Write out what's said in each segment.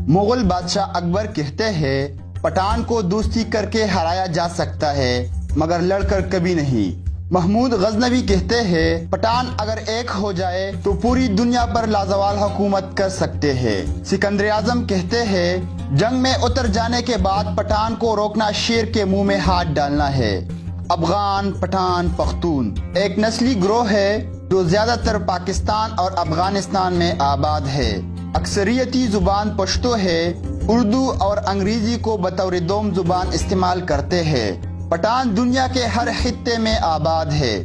مغل بادشاہ اکبر کہتے ہیں پٹھان کو دوستی کر کے ہرایا جا سکتا ہے مگر لڑ کر کبھی نہیں۔ محمود غزنوی کہتے ہیں پٹھان اگر ایک ہو جائے تو پوری دنیا پر لازوال حکومت کر سکتے ہیں۔ سکندر اعظم کہتے ہیں جنگ میں اتر جانے کے بعد پٹھان کو روکنا شیر کے منہ میں ہاتھ ڈالنا ہے۔ افغان، پٹھان، پختون ایک نسلی گروہ ہے جو زیادہ تر پاکستان اور افغانستان میں آباد ہے۔ اکثریتی زبان پشتو ہے، اردو اور انگریزی کو بطور دوم زبان استعمال کرتے ہیں۔ پٹھان دنیا کے ہر خطے میں آباد ہے۔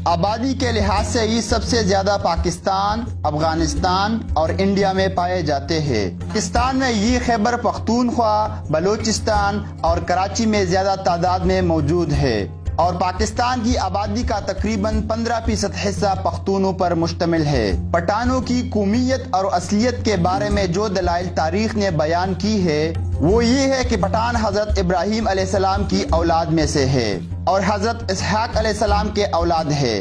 آبادی کے لحاظ سے یہ سب سے زیادہ پاکستان، افغانستان اور انڈیا میں پائے جاتے ہیں۔ پاکستان میں یہ خیبر پختونخوا، بلوچستان اور کراچی میں زیادہ تعداد میں موجود ہے اور پاکستان کی آبادی کا تقریباً 15% حصہ پختونوں پر مشتمل ہے۔ پٹھانوں کی قومیت اور اصلیت کے بارے میں جو دلائل تاریخ نے بیان کی ہے وہ یہ ہے کہ پٹھان حضرت ابراہیم علیہ السلام کی اولاد میں سے ہے اور حضرت اسحاق علیہ السلام کے اولاد ہے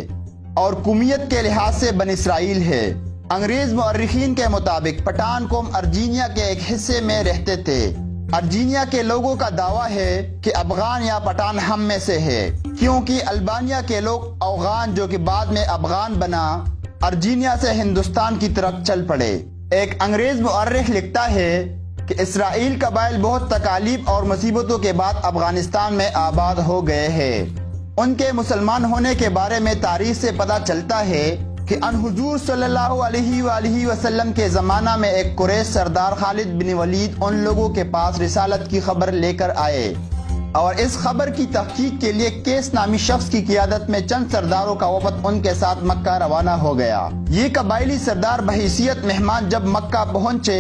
اور قومیت کے لحاظ سے بنی اسرائیل ہے۔ انگریز مورخین کے مطابق پٹھان قوم ارجینیا کے ایک حصے میں رہتے تھے۔ ارجینیا کے لوگوں کا دعویٰ ہے کہ افغان یا پٹھان ہم میں سے ہے کیونکہ البانیہ کے لوگ اوغان جو کہ بعد میں افغان بنا ارجینیا سے ہندوستان کی طرف چل پڑے۔ ایک انگریز مورخ لکھتا ہے کہ اسرائیل قبائل بہت تکالیف اور مصیبتوں کے بعد افغانستان میں آباد ہو گئے ہیں۔ ان کے مسلمان ہونے کے بارے میں تاریخ سے پتہ چلتا ہے کہ ان حضور صلی اللہ علیہ وآلہ وسلم کے زمانہ میں ایک قریش سردار خالد بن ولید ان لوگوں کے پاس رسالت کی خبر لے کر آئے اور اس خبر کی تحقیق کے لیے کیس نامی شخص کی قیادت میں چند سرداروں کا وفد ان کے ساتھ مکہ روانہ ہو گیا۔ یہ قبائلی سردار بحیثیت مہمان جب مکہ پہنچے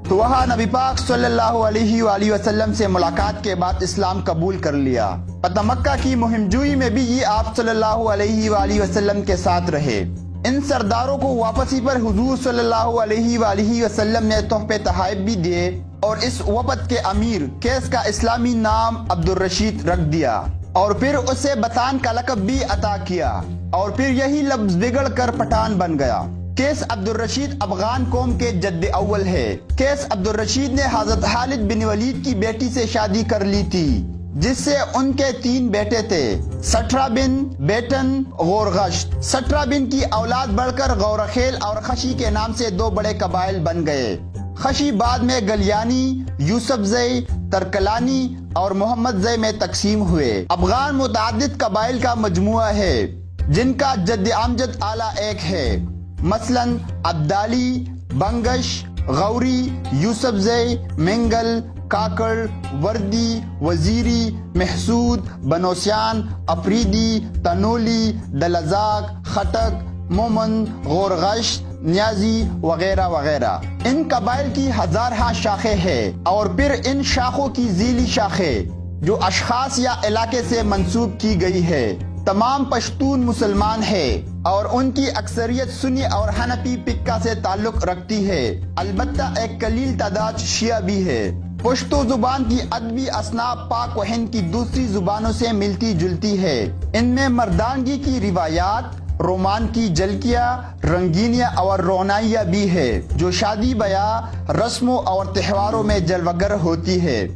تو وہاں نبی پاک صلی اللہ علیہ وآلہ وسلم سے ملاقات کے بعد اسلام قبول کر لیا۔ فتح مکہ کی مہم جوئی میں بھی یہ آپ صلی اللہ علیہ وآلہ وسلم کے ساتھ رہے۔ ان سرداروں کو واپسی پر حضور صلی اللہ علیہ وآلہ وسلم نے تحفے تحائف بھی دیے اور اس وفد کے امیر کیس کا اسلامی نام عبد الرشید رکھ دیا اور پھر اسے بطان کا لقب بھی عطا کیا اور پھر یہی لفظ بگڑ کر پٹھان بن گیا۔ کیس عبد الرشید افغان قوم کے جد اول ہے۔ کیس عبد الرشید نے حضرت خالد بن ولید کی بیٹی سے شادی کر لی تھی جس سے ان کے 3 بیٹے تھے، سٹرا بن، بیٹن، غورغشت۔ سٹرا بن کی اولاد بڑھ کر غورخیل اور خشی کے نام سے 2 بڑے قبائل بن گئے۔ خشی بعد میں گلیانی، یوسف زئی، ترکلانی اور محمد زئی میں تقسیم ہوئے۔ افغان متعدد قبائل کا مجموعہ ہے جن کا جد امجد اعلیٰ ایک ہے، مثلاً عبدالی، بنگش، غوری، یوسف زئی، منگل، کاکڑ، وردی، وزیری، محسود، بنوسیان، افریدی، تنولی، دلزاق، خٹک، مومن، غورغش، نیازی وغیرہ وغیرہ۔ ان قبائل کی ہزارہ شاخیں ہیں اور پھر ان شاخوں کی ذیلی شاخیں جو اشخاص یا علاقے سے منسوب کی گئی ہے۔ تمام پشتون مسلمان ہیں اور ان کی اکثریت سنی اور حنفی فقہ سے تعلق رکھتی ہے، البتہ ایک قلیل تعداد شیعہ بھی ہے۔ پشتو زبان کی ادبی اصناف پاک و ہند کی دوسری زبانوں سے ملتی جلتی ہے۔ ان میں مردانگی کی روایات، رومان کی جھلکیاں، رنگینیاں اور رونائیاں بھی ہے جو شادی بیاہ، رسموں اور تہواروں میں جلوگر ہوتی ہے۔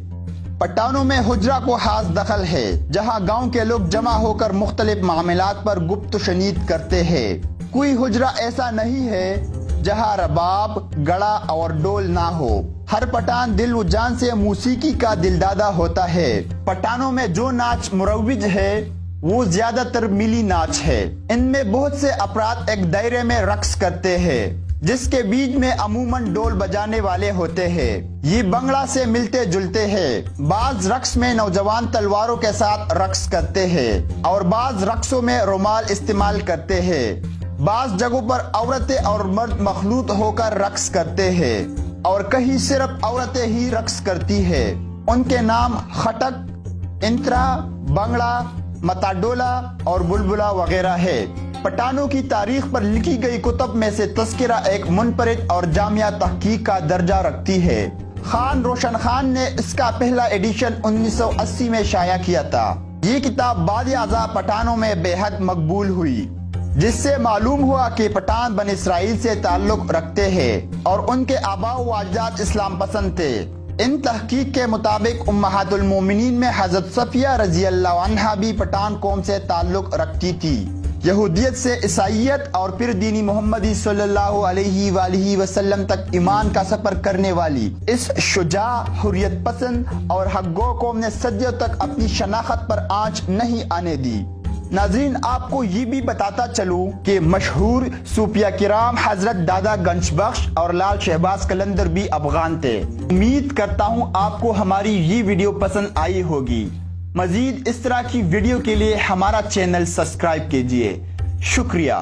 پٹھانوں میں حجرہ کو خاص دخل ہے جہاں گاؤں کے لوگ جمع ہو کر مختلف معاملات پر گفت و شنید کرتے ہیں۔ کوئی حجرہ ایسا نہیں ہے جہاں رباب، گڑا اور ڈول نہ ہو۔ ہر پٹھان دل و جان سے موسیقی کا دلدادہ ہوتا ہے۔ پٹھانوں میں جو ناچ مروج ہے وہ زیادہ تر ملی ناچ ہے۔ ان میں بہت سے افراد ایک دائرے میں رقص کرتے ہیں جس کے بیچ میں عموماً ڈول بجانے والے ہوتے ہیں۔ یہ بنگڑا سے ملتے جلتے ہیں۔ بعض رقص میں نوجوان تلواروں کے ساتھ رقص کرتے ہیں اور بعض رقصوں میں رومال استعمال کرتے ہیں۔ بعض جگہوں پر عورتیں اور مرد مخلوط ہو کر رقص کرتے ہیں اور کہیں صرف عورتیں ہی رقص کرتی ہیں۔ ان کے نام خٹک، انترا، بنگڑا، متاڈولا اور بلبلا وغیرہ ہے۔ پٹھانوں کی تاریخ پر لکھی گئی کتب میں سے تذکرہ ایک منفرد اور جامعہ تحقیق کا درجہ رکھتی ہے۔ خان روشن خان نے اس کا پہلا ایڈیشن 1980 میں شائع کیا تھا۔ یہ کتاب بعد ازاں پٹھانوں میں بے حد مقبول ہوئی۔ جس سے معلوم ہوا کہ پٹھان بن اسرائیل سے تعلق رکھتے ہیں اور ان کے آباء و اجداد اسلام پسند تھے۔ ان تحقیق کے مطابق امہات المومنین میں حضرت صفیہ رضی اللہ عنہا بھی پٹھان قوم سے تعلق رکھتی تھی۔ یہودیت سے عیسائیت اور پھر دینی محمدی صلی اللہ علیہ وآلہ وسلم تک ایمان کا سفر کرنے والی اس شجاع، حریت پسند اور حق گو قوم نے صدیوں تک اپنی شناخت پر آنچ نہیں آنے دی۔ ناظرین، آپ کو یہ بھی بتاتا چلوں کہ مشہور صوفیہ کرام حضرت دادا گنج بخش اور لال شہباز قلندر بھی افغان تھے۔ امید کرتا ہوں آپ کو ہماری یہ ویڈیو پسند آئی ہوگی۔ مزید اس طرح کی ویڈیو کے لیے ہمارا چینل سبسکرائب کیجیے۔ شکریہ۔